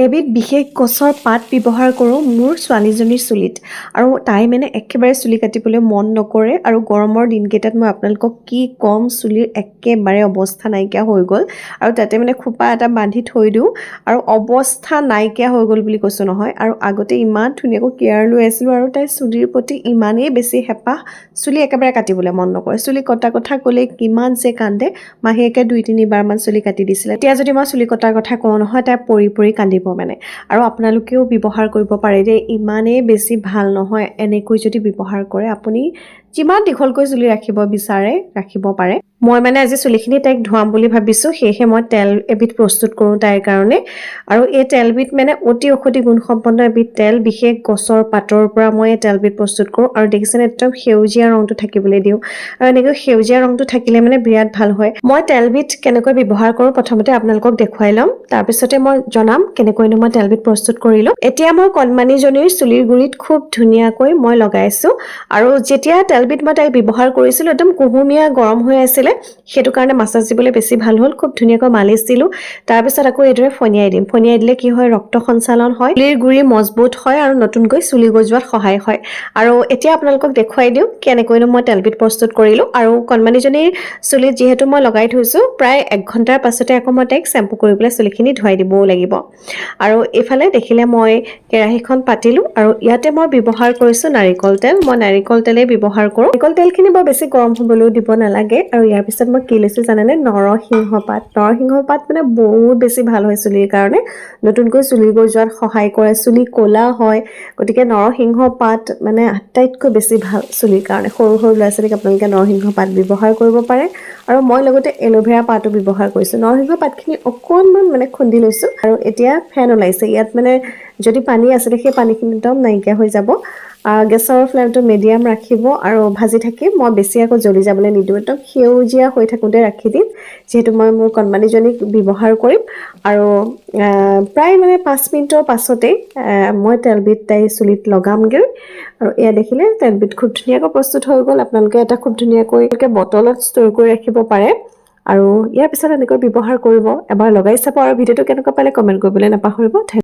এবিধ বিশেষ গছৰ পাত ব্যৱহাৰ কৰোঁ মোৰ ছোৱালীজনীৰ চুলিত আৰু তাই মানে একেবাৰে চুলি কাটিবলৈ মন নকৰে আৰু গৰমৰ দিনকেইটাত মই আপোনালোকক কি কম চুলিৰ একেবাৰে অৱস্থা নাইকিয়া হৈ গ'ল আৰু তাতে মানে খোপা এটা বান্ধি থৈ দিওঁ আৰু অৱস্থা নাইকিয়া হৈ গ'ল বুলি কৈছোঁ নহয়। আৰু আগতে ইমান ধুনীয়াকৈ কেয়াৰ লৈ আছিলোঁ আৰু তাইৰ চুলিৰ প্ৰতি ইমানেই বেছি হেঁপাহ, চুলি একেবাৰে কাটিবলৈ মন নকৰে। চুলি কটা কথা ক'লে কিমান যে কান্দে, মাহীয়েকে 2-3বাৰমান চুলি কাটি দিছিলে। এতিয়া যদি মই চুলি কটাৰ কথা কওঁ নহয়, তাই পৰি পৰি কান্দিব মানে। আৰু আপোনালোকেও ব্যৱহাৰ কৰিব পাৰে দেই, ইমানেই বেছি ভাল নহয়। এনেকৈ যদি ব্যৱহাৰ কৰে আপুনি যিমান দীঘলকৈ চুলি ৰাখিব বিচাৰে ৰাখিব পাৰে। মই মানে আজি চুলিখিনি তাইক ধুৱাম বুলি ভাবিছোঁ, সেয়েহে মই তেল এবিধ প্ৰস্তুত কৰোঁ তাইৰ কাৰণে। আৰু এই তেলবিধ মানে অতি ঔষধি গুণসম্পন্ন এবিধ তেল, বিশেষ গছৰ পাতৰ পৰা মই এই তেলবিধ প্ৰস্তুত কৰোঁ। আৰু দেখিছেনে একদম সেউজীয়া ৰংটো থাকিবলৈ দিওঁ, আৰু এনেকৈ সেউজীয়া ৰংটো থাকিলে মানে বিৰাট ভাল হয়। মই তেলবিধ কেনেকৈ ব্যৱহাৰ কৰোঁ প্ৰথমতে আপোনালোকক দেখুৱাই ল'ম, তাৰপিছতে মই জনাম কেনেকৈনো মই তেলবিধ প্ৰস্তুত কৰিলোঁ। এতিয়া মই কণমানিজনীৰ চুলিৰ গুৰিত খুব ধুনীয়াকৈ মই লগাইছোঁ। আৰু যেতিয়া তেলবিধ মই তাইক ব্যৱহাৰ কৰিছিলোঁ একদম কুহুমীয়া গৰম হৈ আছিলে, সেইটো কাৰণে মাছাজ দিবলৈ বেছি ভাল হ'ল। খুব ধুনীয়াকৈ মালিচ দিলোঁ, তাৰপিছত আকৌ এইদৰে ফনিয়াই দিম। ফনিয়াই দিলে কি হয়, ৰক্ত সঞ্চালন হয়, চুলিৰ গুৰি মজবুত হয় আৰু নতুনকৈ চুলি গজোৱাত সহায় হয়। আৰু এতিয়া আপোনালোকক দেখুৱাই দিওঁ কেনেকৈনো মই তেলবিধ প্ৰস্তুত কৰিলোঁ। আৰু কণমানিজনীৰ চুলিত যিহেতু মই লগাই থৈছোঁ, প্ৰায় 1 ঘণ্টাৰ পাছতে আকৌ মই তাইক চেম্পু কৰি পেলাই চুলিখিনি ধুৱাই দিবও লাগিব। আৰু এইফালে দেখিলে মই কেৰাহীখন পাতিলোঁ আৰু ইয়াতে মই ব্যৱহাৰ কৰিছোঁ নাৰিকল তেল। মই নাৰিকল তেলেই ব্যৱহাৰ কৰোঁ। নাৰিকল তেলখিনি বৰ বেছি গৰম হ'বলৈও দিব নালাগে। আৰু ইয়াৰ পিছত মই কি লৈছোঁ জানেনে, নৰসিংহ পাত। নৰসিংহ পাত মানে বহুত বেছি ভাল হয় চুলিৰ কাৰণে, নতুনকৈ চুলি গজোৱাত সহায় কৰে, চুলি ক'লা হয়। গতিকে নৰসিংহ পাত মানে আটাইতকৈ বেছি ভাল চুলিৰ কাৰণে। সৰু সৰু ল'ৰা ছোৱালীক আপোনালোকে নৰসিংহ পাত ব্যৱহাৰ কৰিব পাৰে। আৰু মই লগতে এল'ভেৰা পাতো ব্যৱহাৰ কৰিছোঁ। নৰসিংহ পাতখিনি অকণমান মানে খুন্দি লৈছোঁ আৰু এতিয়া ফেন ওলাইছে, ইয়াত মানে যদি পানী আছিলে সেই পানীখিনি একদম নাইকিয়া হৈ যাব। গেছৰ ফ্লেমটো মিডিয়াম ৰাখিব আৰু ভাজি থাকিম। মই বেছি আকৌ জ্বলি যাবলৈ নিদিওঁ, একদম সেউজীয়া হৈ থাকোঁতে ৰাখি দিম, যিহেতু মই মোৰ কণমানিজনীক ব্যৱহাৰ কৰিম। আৰু প্ৰায় মানে 5 মিনিটৰ পাছতেই মই তেলবিধ তাইৰ চুলিত লগামগৈ। আৰু এয়া দেখিলে তেলবিধ খুব ধুনীয়াকৈ প্ৰস্তুত হৈ গ'ল। আপোনালোকে এটা খুব ধুনীয়াকৈ বটলত ষ্ট'ৰ কৰি ৰাখিব পাৰে। আৰু ইয়াৰ পিছত এনেকৈ ব্যৱহাৰ কৰিব, এবাৰ লগাই চাব। আৰু ভিডিঅ'টো কেনেকুৱা পালে কমেণ্ট কৰিবলৈ নাপাহৰিব।